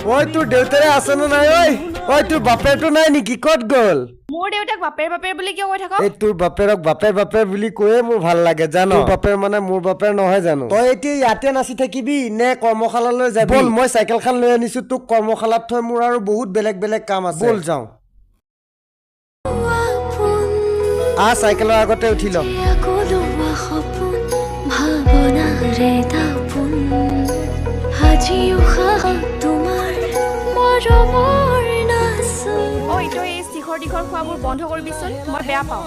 ওই তোৰ দেউতাৰে আছে নে নাই ঐ তোৰ বাপেৰটো নাই নেকি ক'ত গ'ল মোৰ দেউতাক বাপেৰ বাপেৰ বুলি কিয় কৈ থাক এই তোৰ বাপেৰক বাপেৰ বুলি কৈয়ে মোৰ ভাল লাগে জানো তোৰ বাপেৰ মানে মোৰ বাপেৰ নহয় জানো তই এতিয়া ইয়াতে নাচি থাকিবি নে কৰ্মশালালৈ যাবি বল মই চাইকেলখন লৈ আনিছো তোক কৰ্মশালাত থৈ মোৰ আৰু বহুত বেলেগ কাম আছে বল যাওঁ চাইকেলৰ আগতে উঠি ল ঐ তই এই শিখৰ দীঘৰ খোৱাবোৰ বন্ধ কৰিবিচোন মই বেয়া পাওঁ